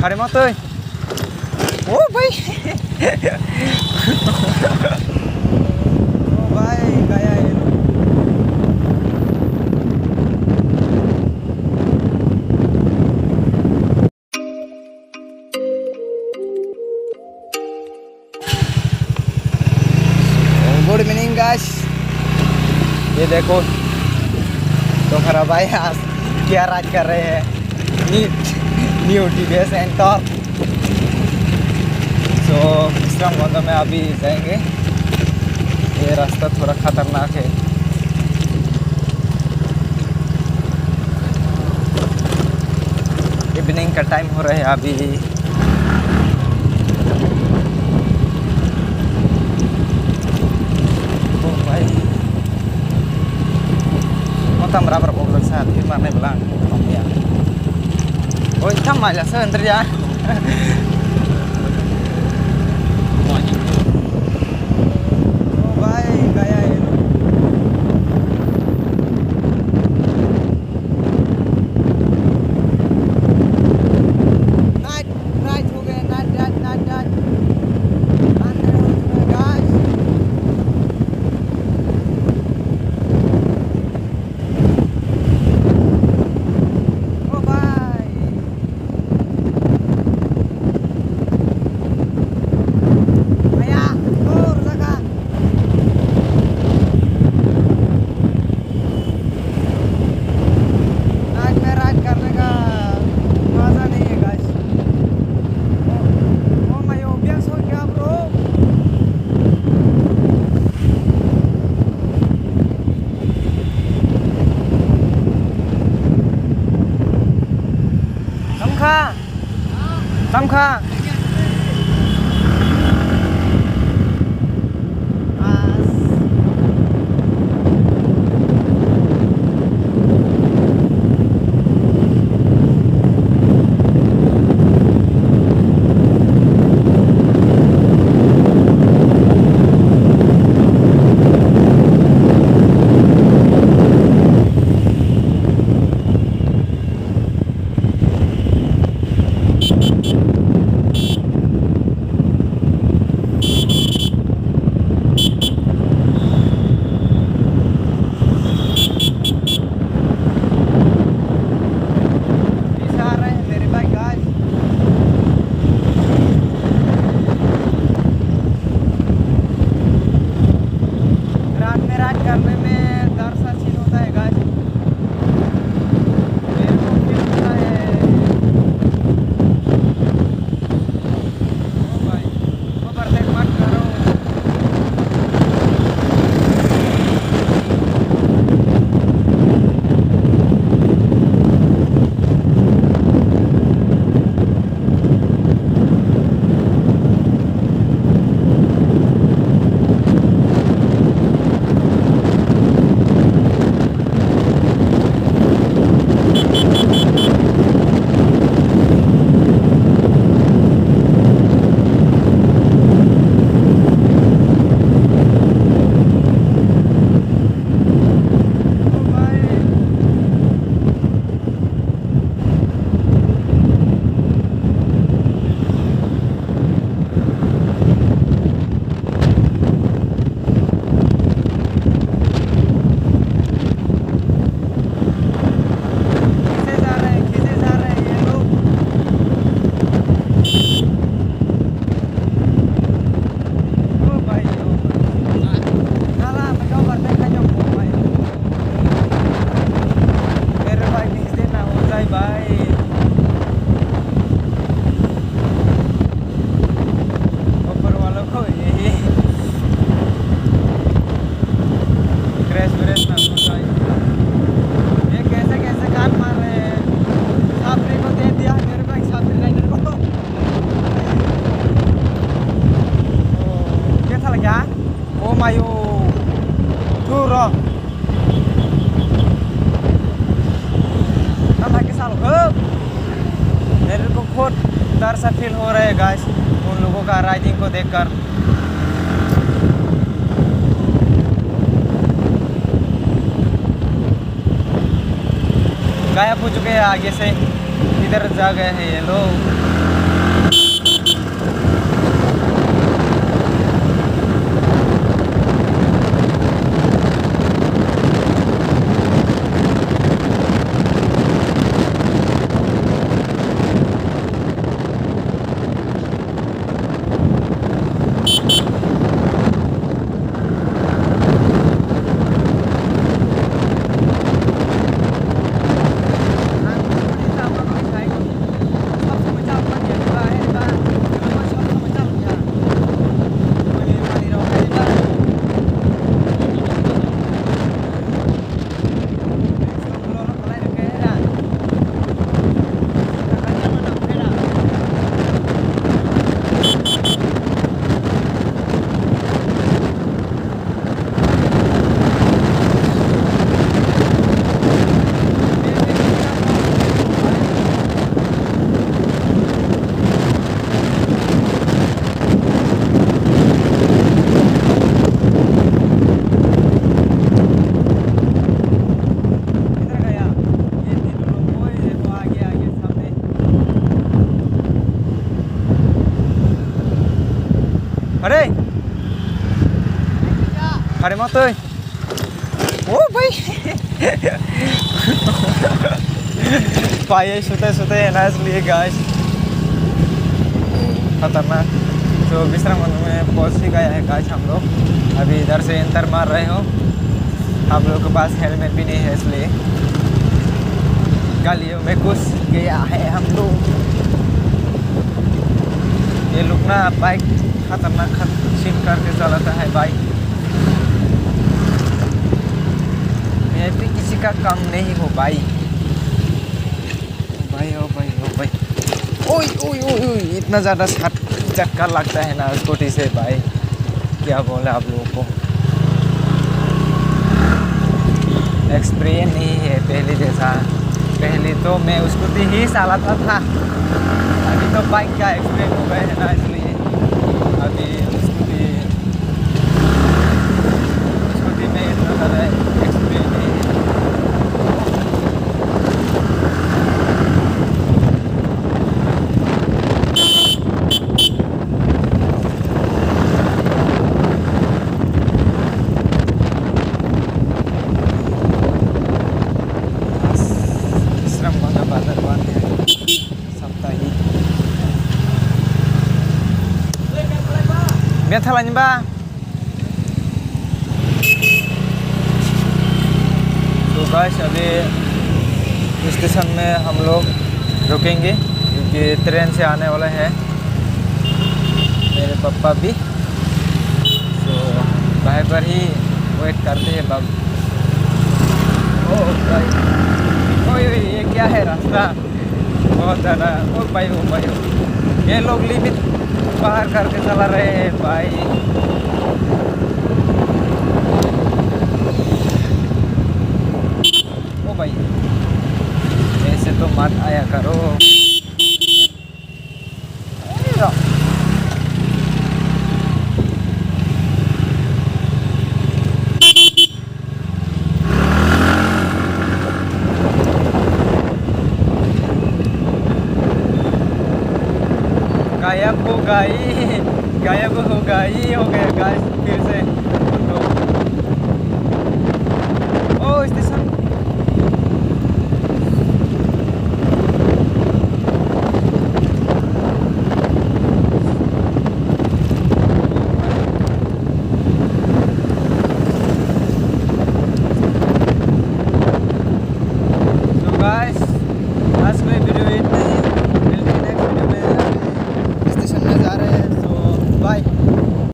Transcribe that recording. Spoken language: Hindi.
Hari mau tuh. Oh, baik. Oh, baik kayak ini. Good evening guys, ये देखो तुम्हारा भाई आज क्या राज कर रहे हैं न्यू टीवीएस एंटॉर्क। सो विश्राम में अभी जाएंगे, ये रास्ता थोड़ा खतरनाक है। इवनिंग का टाइम हो रहा है अभी। Tam berapa pokok saat ini mana bilang ya. Oh, tam aja sebentar ya. Oh, baik kayak ini. Naik juga, naik. Antri juga guys. Tamka. मेरे को खुद डर सा फील हो रहा है गाइस उन लोगों का राइडिंग को देखकर। गायब हो चुके हैं आगे से, इधर जा गए हैं ये लोग। अरे अरे मत ओ भाई पाए सोते सोते है ना, इसलिए गाइस खतरनाक। तो विश्राम में पहुंच ही गया है गाइस हम लोग। अभी इधर से एंटर मार रहे हो। हम लोग के पास हेलमेट भी नहीं है, इसलिए गलियों में घुस गया है हम लोग। ये लोग ना बाइक खतरनाक छीन करके चलाता है बाइक। ये भी किसी का काम नहीं हो भाई। भाई ओ भाई ओ भाई, ओए ओए ओए ओए, इतना ज़्यादा चक्कर लगता है ना स्कूटी से भाई, क्या बोले आप लोगों को। एक्सपीरियंस नहीं है पहले जैसा। पहले तो मैं स्कूटी ही चलाता था, अभी तो बाइक का एक्सपीरियंस हो गया है ना, इसलिए अभी स्कूटी में इतना ज़्यादा एक्सपीरियंस नहीं है। श्रम बना बादल बांध है सप्ताही मेथा लाइन बा। तो गाइस अभी स्टेशन में हम लोग रुकेंगे, क्योंकि ट्रेन से आने वाला है मेरे पापा भी। तो भाई पर ही वेट करते हैं बाब। ओ भाई ओए ओए, ये क्या है रास्ता बहुत ज़्यादा। ओ भाई ओ भाई, ये लोग लिमिट पार करके चला रहे हैं भाई। ओ भाई ऐसे तो मत आया करो। गायब हो गई, गायब हो गई, हो गया गाइस फिर से। तो ओ स्टेशन